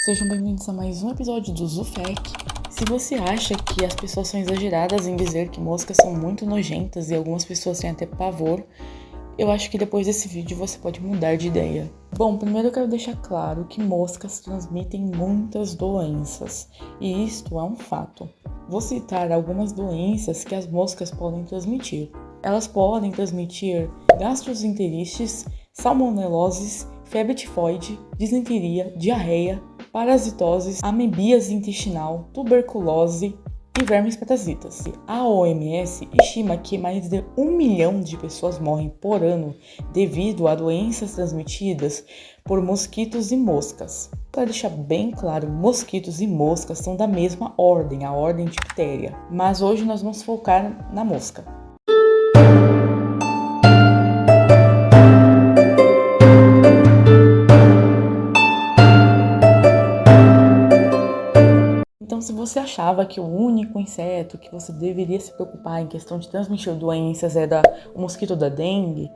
Sejam bem-vindos a mais um episódio do Zufec. Se você acha que as pessoas são exageradas em dizer que moscas são muito nojentas e algumas pessoas têm até pavor, eu acho que depois desse vídeo você pode mudar de ideia. Bom, primeiro eu quero deixar claro que moscas transmitem muitas doenças, e isto é um fato. Vou citar algumas doenças que as moscas podem transmitir. Elas podem transmitir gastroenterites, salmoneloses, febre tifoide, disenteria, diarreia, parasitoses, amebíase intestinal, tuberculose e vermes parasitas. A OMS estima que mais de 1 milhão de pessoas morrem por ano devido a doenças transmitidas por mosquitos e moscas. Para deixar bem claro, mosquitos e moscas são da mesma ordem, a ordem Dipteria, mas hoje nós vamos focar na mosca. Então, se você achava que o único inseto que você deveria se preocupar em questão de transmitir doenças era o mosquito da dengue,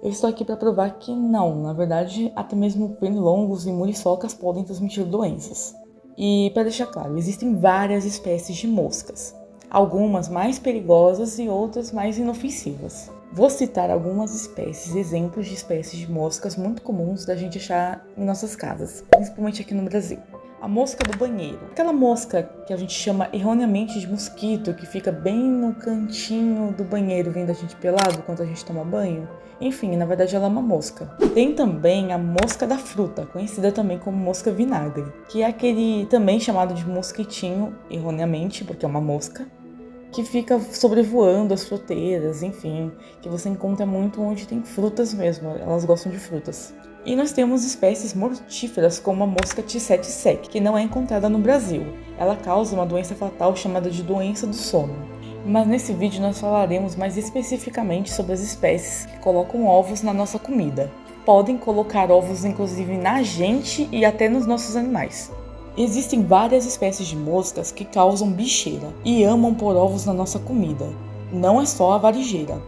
eu estou aqui para provar que não. Na verdade, até mesmo pernilongos e muriçocas podem transmitir doenças. E para deixar claro, existem várias espécies de moscas, algumas mais perigosas e outras mais inofensivas. Vou citar algumas espécies, exemplos de espécies de moscas muito comuns da gente achar em nossas casas, principalmente aqui no Brasil. A mosca do banheiro. Aquela mosca que a gente chama erroneamente de mosquito, que fica bem no cantinho do banheiro vendo a gente pelado quando a gente toma banho. Enfim, na verdade ela é uma mosca. Tem também a mosca da fruta, conhecida também como mosca vinagre, que é aquele também chamado de mosquitinho, erroneamente, porque é uma mosca, que fica sobrevoando as fruteiras, enfim, que você encontra muito onde tem frutas mesmo, elas gostam de frutas. E nós temos espécies mortíferas como a mosca tsetse, que não é encontrada no Brasil. Ela causa uma doença fatal chamada de doença do sono. Mas nesse vídeo nós falaremos mais especificamente sobre as espécies que colocam ovos na nossa comida. Podem colocar ovos inclusive na gente e até nos nossos animais. Existem várias espécies de moscas que causam bicheira e amam pôr ovos na nossa comida. Não é só a varigeira,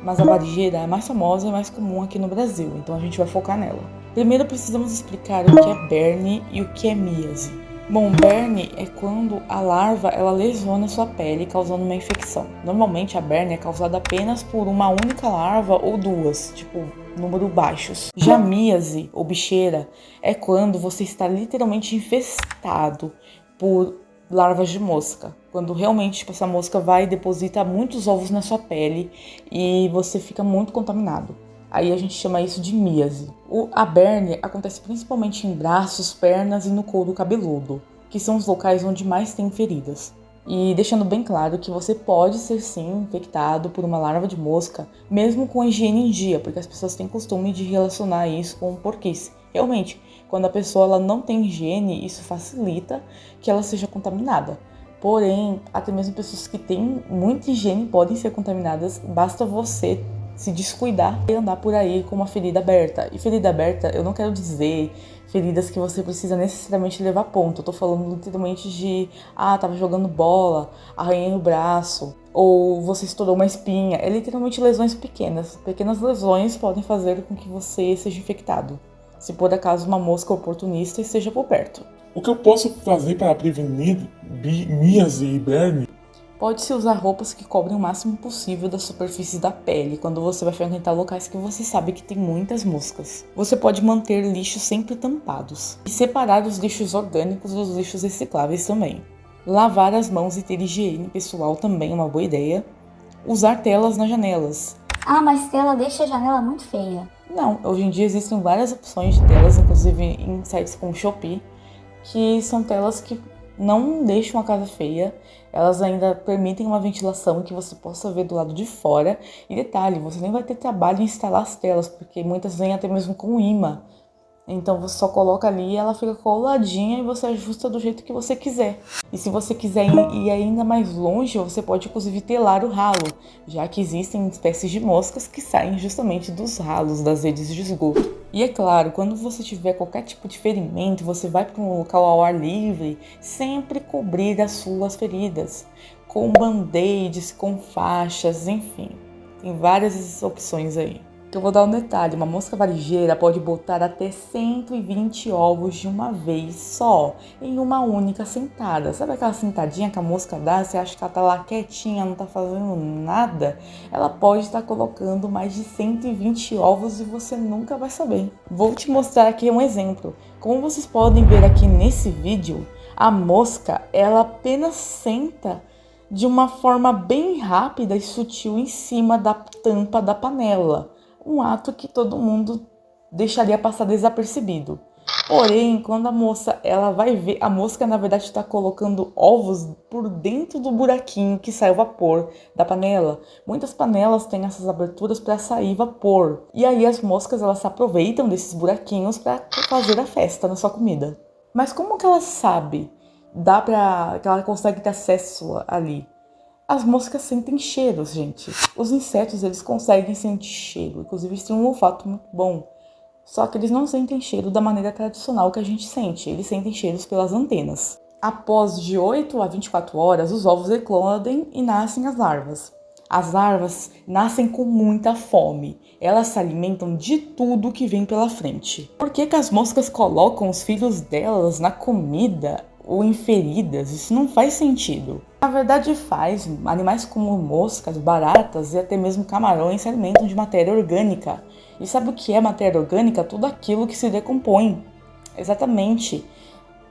mas a varigeira é a mais famosa e mais comum aqui no Brasil, então a gente vai focar nela. Primeiro precisamos explicar o que é berne e o que é míase. Bom, berne é quando a larva ela lesiona sua pele causando uma infecção. Normalmente a berne é causada apenas por uma única larva ou duas, tipo número baixos. Já míase ou bicheira é quando você está literalmente infestado por larvas de mosca, quando realmente essa mosca vai e deposita muitos ovos na sua pele e você fica muito contaminado. Aí a gente chama isso de míase. A berne acontece principalmente em braços, pernas e no couro cabeludo, que são os locais onde mais tem feridas. E deixando bem claro que você pode ser sim infectado por uma larva de mosca, mesmo com a higiene em dia, porque as pessoas têm costume de relacionar isso com porquice. Realmente, quando a pessoa ela não tem higiene, isso facilita que ela seja contaminada. Porém, até mesmo pessoas que têm muita higiene podem ser contaminadas, basta você se descuidar e andar por aí com uma ferida aberta. E ferida aberta, eu não quero dizer feridas que você precisa necessariamente levar ponto. Eu tô falando literalmente de, tava jogando bola, arranhei o braço, ou você estourou uma espinha. É literalmente lesões pequenas. Pequenas lesões podem fazer com que você seja infectado, se por acaso uma mosca oportunista esteja por perto. O que eu posso fazer para prevenir míase e berne? Pode-se usar roupas que cobrem o máximo possível da superfície da pele quando você vai frequentar locais que você sabe que tem muitas moscas. Você pode manter lixos sempre tampados e separar os lixos orgânicos dos lixos recicláveis também. Lavar as mãos e ter higiene pessoal também é uma boa ideia. Usar telas nas janelas. Mas tela deixa a janela muito feia. Não, hoje em dia existem várias opções de telas, inclusive em sites como Shopee, que são telas que não deixam a casa feia, elas ainda permitem uma ventilação que você possa ver do lado de fora. E detalhe, você nem vai ter trabalho em instalar as telas, porque muitas vêm até mesmo com imã. Então você só coloca ali e ela fica coladinha e você ajusta do jeito que você quiser. E se você quiser ir ainda mais longe, você pode inclusive telar o ralo, já que existem espécies de moscas que saem justamente dos ralos das redes de esgoto. E é claro, quando você tiver qualquer tipo de ferimento, você vai para um local ao ar livre, sempre cobrir as suas feridas, com band-aids, com faixas, enfim. Tem várias opções aí. Que eu vou dar um detalhe, uma mosca varejeira pode botar até 120 ovos de uma vez só, em uma única sentada. Sabe aquela sentadinha que a mosca dá, você acha que ela tá lá quietinha, não tá fazendo nada? Ela pode estar colocando mais de 120 ovos e você nunca vai saber. Vou te mostrar aqui um exemplo. Como vocês podem ver aqui nesse vídeo, a mosca, ela apenas senta de uma forma bem rápida e sutil em cima da tampa da panela. Um ato que todo mundo deixaria passar desapercebido. Porém, quando a moça, ela vai ver, a mosca na verdade está colocando ovos por dentro do buraquinho que sai o vapor da panela. Muitas panelas têm essas aberturas para sair vapor. E aí as moscas, elas se aproveitam desses buraquinhos para fazer a festa na sua comida. Mas como que ela sabe? Que ela consegue ter acesso ali? As moscas sentem cheiros, gente. Os insetos, eles conseguem sentir cheiro. Inclusive, eles têm um olfato muito bom. Só que eles não sentem cheiro da maneira tradicional que a gente sente. Eles sentem cheiros pelas antenas. Após de 8 a 24 horas, os ovos eclodem e nascem as larvas. As larvas nascem com muita fome. Elas se alimentam de tudo que vem pela frente. Por que as moscas colocam os filhos delas na comida ou em feridas? Isso não faz sentido. Na verdade faz. Animais como moscas, baratas e até mesmo camarões se alimentam de matéria orgânica. E sabe o que é matéria orgânica? Tudo aquilo que se decompõe. Exatamente.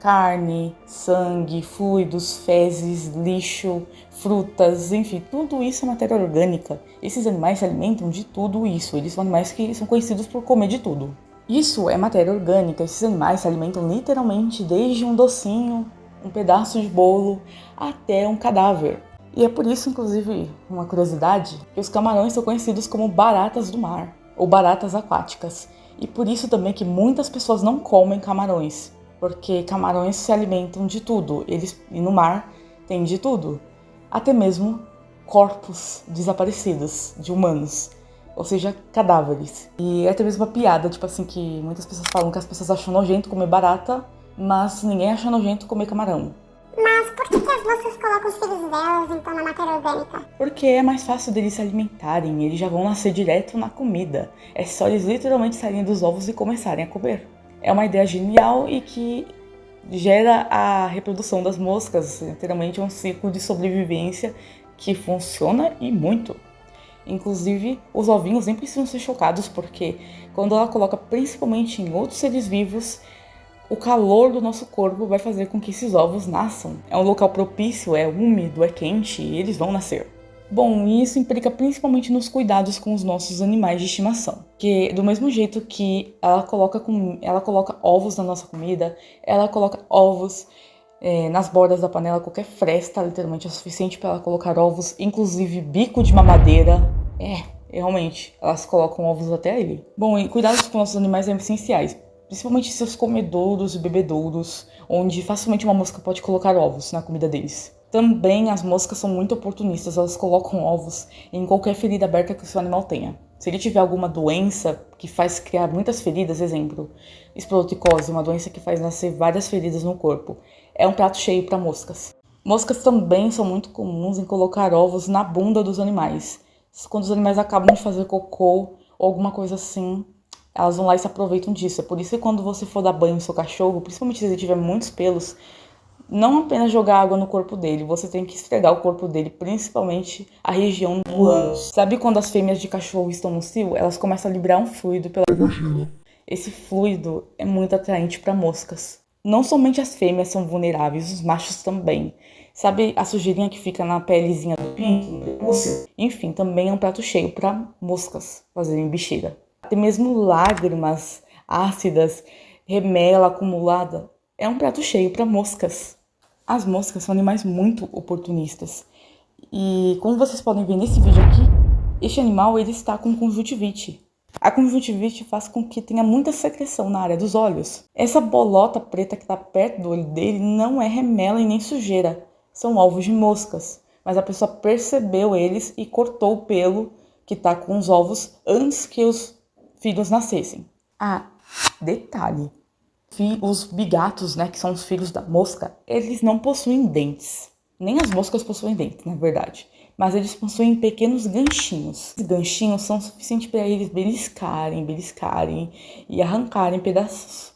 Carne, sangue, fluidos, fezes, lixo, frutas, enfim, tudo isso é matéria orgânica. Esses animais se alimentam de tudo isso. Eles são animais que são conhecidos por comer de tudo. Isso é matéria orgânica. Esses animais se alimentam literalmente desde um docinho, um pedaço de bolo, até um cadáver. E é por isso, inclusive, uma curiosidade, que os camarões são conhecidos como baratas do mar, ou baratas aquáticas. E por isso também que muitas pessoas não comem camarões, porque camarões se alimentam de tudo. E no mar tem de tudo, até mesmo corpos desaparecidos de humanos. Ou seja, cadáveres. E é até mesmo uma piada, tipo assim, que muitas pessoas falam que as pessoas acham nojento comer barata, mas ninguém acha nojento comer camarão. Mas por que as moscas colocam os filhos delas, então, na matéria orgânica? Porque é mais fácil deles se alimentarem, eles já vão nascer direto na comida. É só eles literalmente saírem dos ovos e começarem a comer. É uma ideia genial e que gera a reprodução das moscas. Literalmente é um ciclo de sobrevivência que funciona e muito. Inclusive, os ovinhos nem precisam ser chocados, porque quando ela coloca principalmente em outros seres vivos, o calor do nosso corpo vai fazer com que esses ovos nasçam. É um local propício, é úmido, é quente e eles vão nascer. Bom, isso implica principalmente nos cuidados com os nossos animais de estimação. Que do mesmo jeito que ela coloca ovos na nossa comida, ela coloca ovos nas bordas da panela, qualquer fresta literalmente é suficiente para ela colocar ovos, inclusive bico de mamadeira. Realmente, elas colocam ovos até ali. Bom, e cuidados com nossos animais são essenciais, principalmente seus comedouros e bebedouros, onde facilmente uma mosca pode colocar ovos na comida deles. Também as moscas são muito oportunistas, elas colocam ovos em qualquer ferida aberta que o seu animal tenha. Se ele tiver alguma doença que faz criar muitas feridas, exemplo, esporoticose, uma doença que faz nascer várias feridas no corpo, é um prato cheio para moscas. Moscas também são muito comuns em colocar ovos na bunda dos animais. Quando os animais acabam de fazer cocô ou alguma coisa assim, elas vão lá e se aproveitam disso. É por isso que quando você for dar banho no seu cachorro, principalmente se ele tiver muitos pelos, não apenas jogar água no corpo dele, você tem que esfregar o corpo dele, principalmente a região do ânus. Sabe quando as fêmeas de cachorro estão no cio? Elas começam a liberar um fluido pela vagina. Esse fluido é muito atraente para moscas. Não somente as fêmeas são vulneráveis, os machos também. Sabe a sujeirinha que fica na pelezinha do pinto? Enfim, também é um prato cheio para moscas fazerem bicheira. Até mesmo lágrimas ácidas, remela acumulada, é um prato cheio para moscas. As moscas são animais muito oportunistas. E como vocês podem ver nesse vídeo aqui, este animal ele está com conjuntivite. A conjuntivite faz com que tenha muita secreção na área dos olhos. Essa bolota preta que está perto do olho dele não é remela e nem sujeira. São ovos de moscas. Mas a pessoa percebeu eles e cortou o pelo que está com os ovos antes que os filhos nascessem. Detalhe. Os bigatos, né, que são os filhos da mosca, eles não possuem dentes. Nem as moscas possuem dentes, na verdade. mas eles possuem pequenos ganchinhos. Esses ganchinhos são suficientes para eles beliscarem e arrancarem pedaços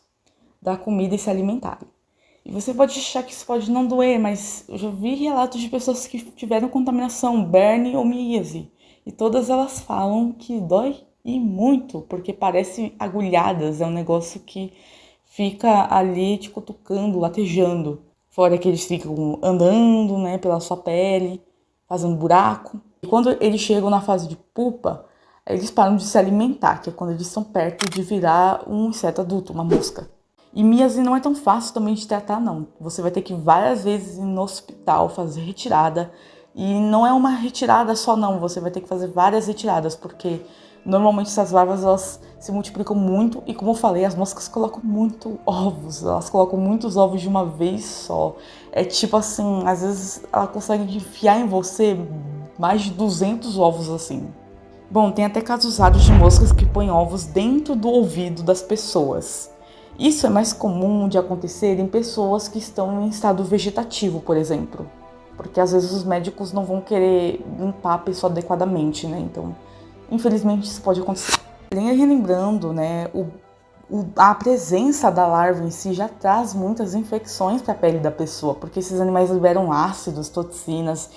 da comida e se alimentarem. E você pode achar que isso pode não doer, mas eu já vi relatos de pessoas que tiveram contaminação, berne ou miase. E todas elas falam que dói e muito, porque parece agulhadas, é um negócio que fica ali te cutucando, latejando. Fora que eles ficam andando, né, pela sua pele, fazendo buraco. E quando eles chegam na fase de pupa, eles param de se alimentar, que é quando eles estão perto de virar um inseto adulto, uma mosca. E miase não é tão fácil também de tratar, não. Você vai ter que ir várias vezes no hospital fazer retirada. E não é uma retirada só, não. Você vai ter que fazer várias retiradas, porque normalmente essas larvas elas se multiplicam muito. E como eu falei, as moscas colocam muito ovos. Elas colocam muitos ovos de uma vez só. É tipo assim, às vezes ela consegue enfiar em você mais de 200 ovos assim. Bom, tem até casos raros de moscas que põem ovos dentro do ouvido das pessoas. Isso é mais comum de acontecer em pessoas que estão em estado vegetativo, por exemplo. Porque às vezes os médicos não vão querer limpar a pessoa adequadamente, né? Então, infelizmente isso pode acontecer. Relembrando, né, a presença da larva em si já traz muitas infecções para a pele da pessoa, porque esses animais liberam ácidos, toxinas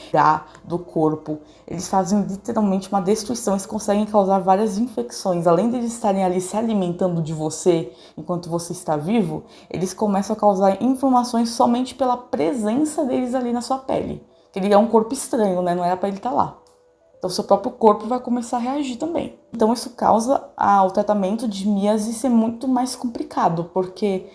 do corpo. Eles fazem literalmente uma destruição, eles conseguem causar várias infecções. Além de eles estarem ali se alimentando de você enquanto você está vivo, eles começam a causar inflamações somente pela presença deles ali na sua pele. Ele é um corpo estranho, né? Não era para ele estar lá. Então, seu próprio corpo vai começar a reagir também. Então, isso causa o tratamento de miase ser muito mais complicado, porque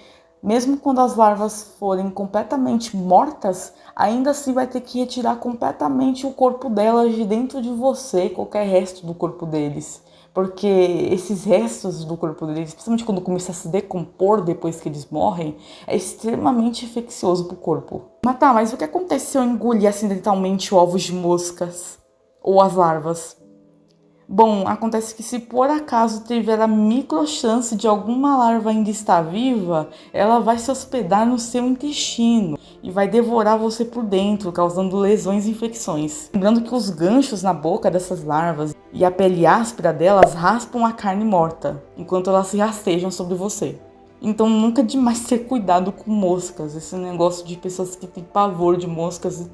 mesmo quando as larvas forem completamente mortas, ainda assim vai ter que retirar completamente o corpo delas de dentro de você, qualquer resto do corpo deles. Porque esses restos do corpo deles, principalmente quando começa a se decompor depois que eles morrem, é extremamente infeccioso para o corpo. Mas o que acontece se eu engolir acidentalmente ovos de moscas? Ou as larvas? Bom, acontece que se por acaso tiver a micro chance de alguma larva ainda estar viva, ela vai se hospedar no seu intestino e vai devorar você por dentro, causando lesões e infecções. Lembrando que os ganchos na boca dessas larvas e a pele áspera delas raspam a carne morta, enquanto elas se rastejam sobre você. Então nunca é demais ter cuidado com moscas. Esse negócio de pessoas que têm pavor de moscas e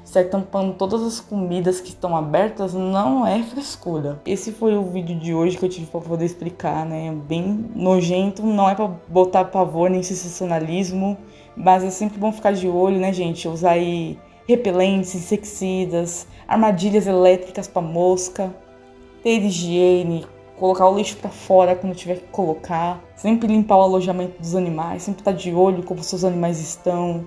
saem tampando todas as comidas que estão abertas não é frescura. Esse foi o vídeo de hoje que eu tive para poder explicar, né? Bem nojento, não é para botar pavor nem sensacionalismo, mas é sempre bom ficar de olho, né, gente? Usar aí repelentes, inseticidas, armadilhas elétricas para mosca, ter higiene, colocar o lixo para fora quando tiver que colocar, sempre limpar o alojamento dos animais, sempre estar de olho como seus animais estão,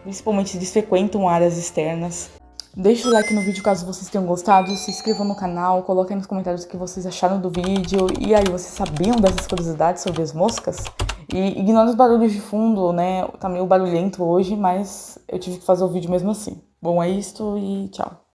principalmente se eles frequentam áreas externas. Deixa o like no vídeo caso vocês tenham gostado, se inscrevam no canal, coloquem nos comentários o que vocês acharam do vídeo, e aí, vocês sabiam dessas curiosidades sobre as moscas? E ignore os barulhos de fundo, né, tá meio barulhento hoje, mas eu tive que fazer o vídeo mesmo assim. Bom, é isto e tchau.